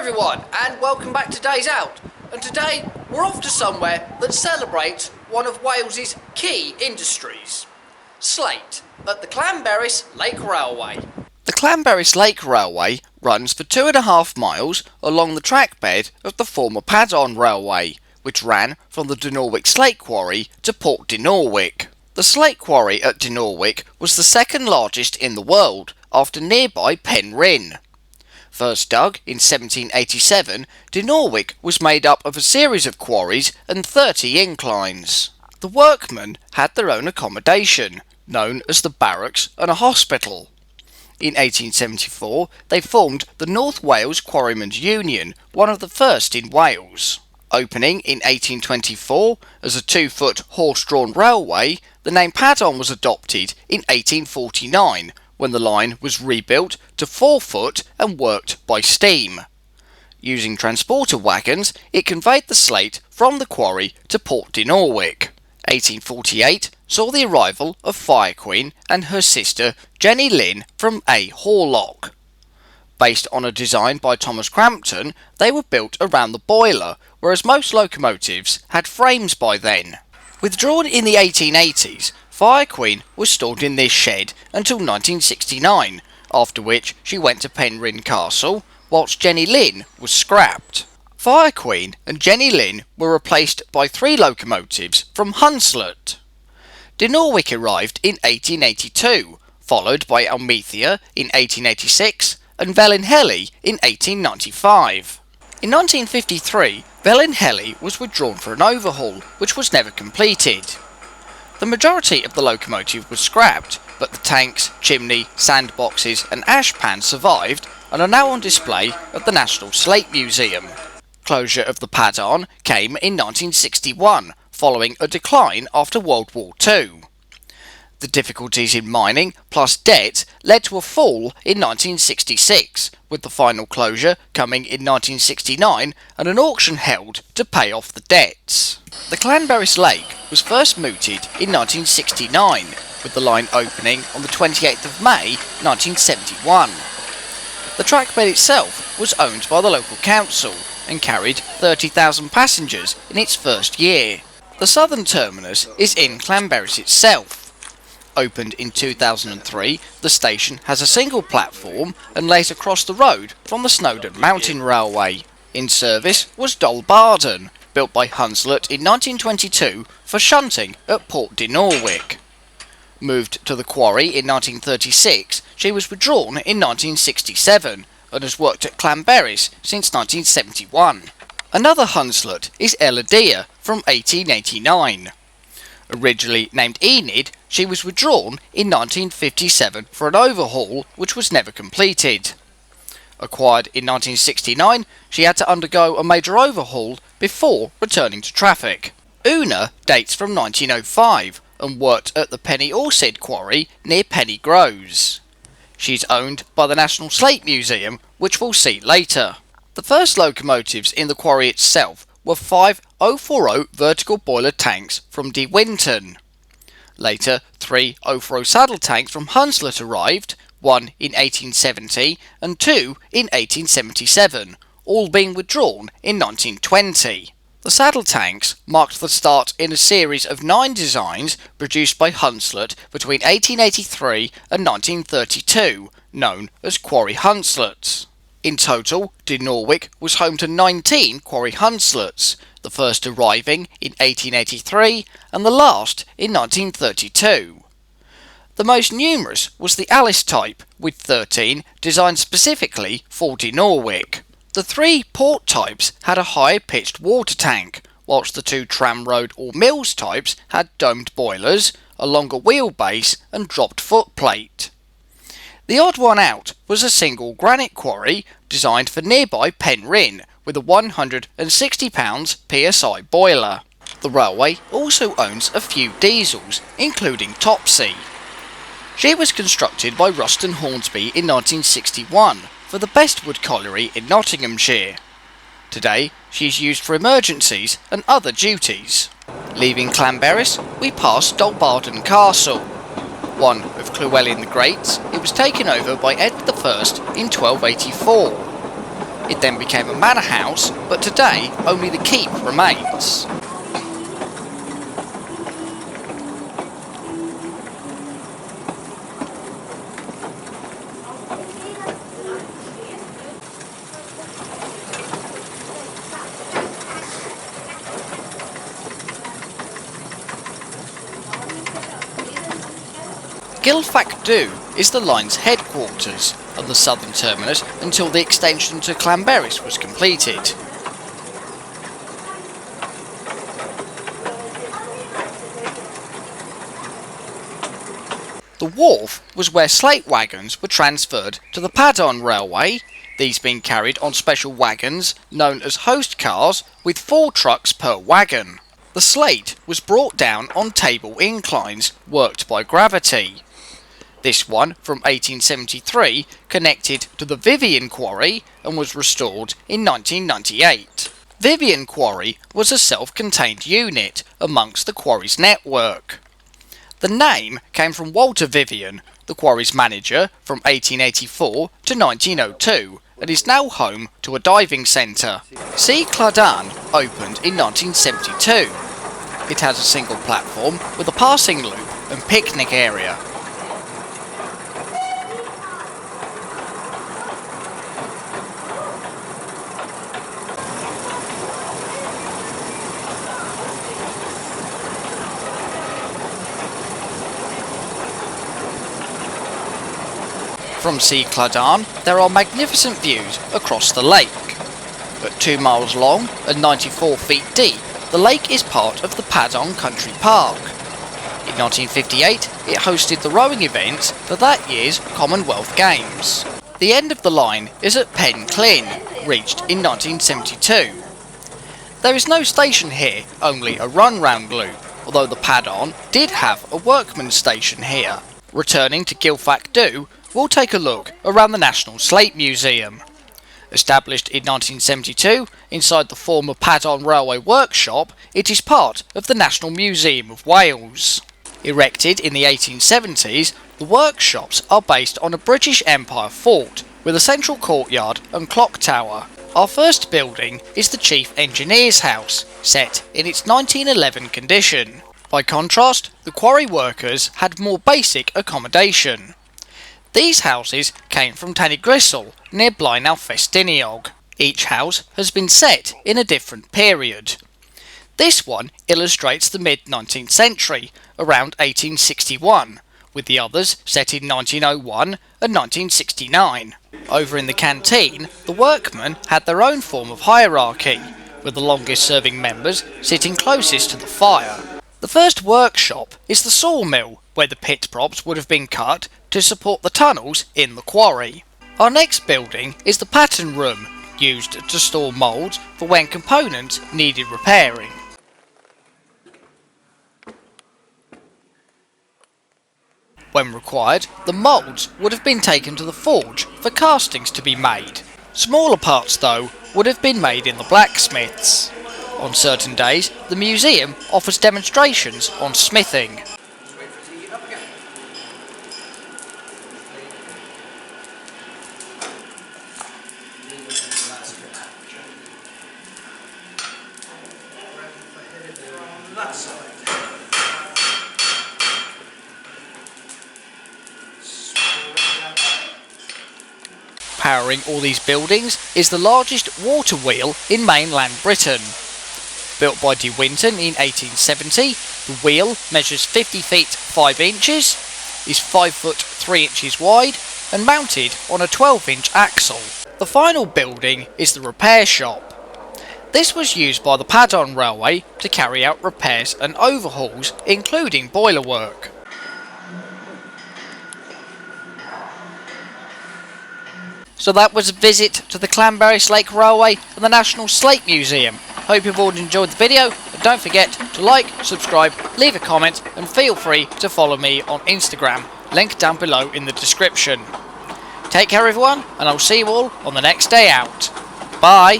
everyone, and welcome back to Days Out. And today we're off to somewhere that celebrates one of Wales's key industries, slate, at the Llanberis Lake Railway. The Llanberis Lake Railway runs for 2.5 miles along the track bed of the former Padon Railway, which ran from the Dinorwic Slate Quarry to Port Dinorwic. The slate quarry at Dinorwic was the second largest in the world, after nearby Penryn. First dug in 1787, Dinorwic was made up of a series of quarries and 30 inclines. The workmen had their own accommodation, known as the barracks and a hospital. In 1874, they formed the North Wales Quarrymen's Union, one of the first in Wales. Opening in 1824 as a 2-foot horse-drawn railway, the name Padon was adopted in 1849, when the line was rebuilt to 4-foot and worked by steam. Using transporter wagons, it conveyed the slate from the quarry to Port Dinorwic. 1848 saw the arrival of Fire Queen and her sister Jenny Lynn from A. Horlock. Based on a design by Thomas Crampton, they were built around the boiler, whereas most locomotives had frames by then. Withdrawn in the 1880s, Fire Queen was stored in this shed until 1969, after which she went to Penryn Castle, whilst Jenny Lynn was scrapped. Fire Queen and Jenny Lynn were replaced by 3 locomotives from Hunslet. Dinorwic arrived in 1882, followed by Almethea in 1886 and Vellinhelly in 1895. In 1953, Vellinhelly was withdrawn for an overhaul, which was never completed. The majority of the locomotive was scrapped, but the tanks, chimney, sandboxes and ash pans survived and are now on display at the National Slate Museum. Closure of the Padon came in 1961, following a decline after World War II. The difficulties in mining plus debt led to a fall in 1966, with the final closure coming in 1969 and an auction held to pay off the debts. The Llanberis Lake was first mooted in 1969, with the line opening on the 28th of May 1971. The trackbed itself was owned by the local council and carried 30,000 passengers in its first year. The southern terminus is in Llanberis itself. Opened in 2003, the station has a single platform and lays across the road from the Snowdon Mountain Railway. In service was Dolbarden, built by Hunslet in 1922 for shunting at Port Dinorwic. Moved to the quarry in 1936, she was withdrawn in 1967 and has worked at Llanberis since 1971. Another Hunslet is Eladia from 1889. Originally named Enid, she was withdrawn in 1957 for an overhaul which was never completed. Acquired in 1969, she had to undergo a major overhaul before returning to traffic. Una dates from 1905 and worked at the Penny Orsid quarry near Penny Grows. She's owned by the National Slate Museum, which we'll see later. The first locomotives in the quarry itself were 5 040 vertical boiler tanks from De Winton. Later, 3 040 saddle tanks from Hunslet arrived, 1 in 1870 and 2 in 1877, all being withdrawn in 1920. The saddle tanks marked the start in a series of 9 designs produced by Hunslet between 1883 and 1932, known as Quarry Hunslets. In total, Dinorwic was home to 19 Quarry Hunslets, the first arriving in 1883 and the last in 1932. The most numerous was the Alice type, with 13 designed specifically for Dinorwic. The 3 port types had a high-pitched water tank, whilst the 2 tramroad or mills types had domed boilers, a longer wheelbase and dropped footplate. The odd one out was a single granite quarry designed for nearby Penryn with a 160 pounds PSI boiler. The railway also owns a few diesels, including Topsy. She was constructed by Ruston Hornsby in 1961 for the Bestwood Colliery in Nottinghamshire. Today, she is used for emergencies and other duties. Leaving Llanberis, we pass Dolbarden Castle. One of Llewellyn the Great's, it was taken over by Edward I in 1284. It then became a manor house, but today only the keep remains. Gilfacdu is the line's headquarters and the southern terminus until the extension to Llanberis was completed. The wharf was where slate wagons were transferred to the Padon Railway, these being carried on special wagons known as host cars with 4 trucks per wagon. The slate was brought down on table inclines worked by gravity. This one, from 1873, connected to the Vivian Quarry and was restored in 1998. Vivian Quarry was a self-contained unit amongst the quarry's network. The name came from Walter Vivian, the quarry's manager from 1884 to 1902, and is now home to a diving centre. See Cladan opened in 1972. It has a single platform with a passing loop and picnic area. From Sea Cladan, there are magnificent views across the lake. At 2 miles long and 94 feet deep, the lake is part of the Padon Country Park. In 1958, it hosted the rowing events for that year's Commonwealth Games. The end of the line is at Pen Clun, reached in 1972. There is no station here, only a run-round loop, although the Padon did have a workman's station here. Returning to Gilfacdu, we'll take a look around the National Slate Museum. Established in 1972 inside the former Padon Railway workshop, it is part of the National Museum of Wales. Erected in the 1870s, the workshops are based on a British Empire fort with a central courtyard and clock tower. Our first building is the Chief Engineer's House, set in its 1911 condition. By contrast, the quarry workers had more basic accommodation. These houses came from Tannygristle, near Blaenau Festiniog. Each house has been set in a different period. This one illustrates the mid-19th century, around 1861, with the others set in 1901 and 1969. Over in the canteen, the workmen had their own form of hierarchy, with the longest serving members sitting closest to the fire. The first workshop is the sawmill, where the pit props would have been cut to support the tunnels in the quarry. Our next building is the pattern room, used to store moulds for when components needed repairing. When required, the moulds would have been taken to the forge for castings to be made. Smaller parts, though, would have been made in the blacksmiths. On certain days, the museum offers demonstrations on smithing. Powering all these buildings is the largest water wheel in mainland Britain. Built by De Winton in 1870, the wheel measures 50 feet 5 inches, is 5 foot 3 inches wide and mounted on a 12-inch axle. The final building is the repair shop. This was used by the Padon Railway to carry out repairs and overhauls, including boiler work. So that was a visit to the Llanberis Lake Railway and the National Slate Museum. Hope you've all enjoyed the video, and don't forget to like, subscribe, leave a comment and feel free to follow me on Instagram, link down below in the description. Take care everyone, and I'll see you all on the next day out. Bye!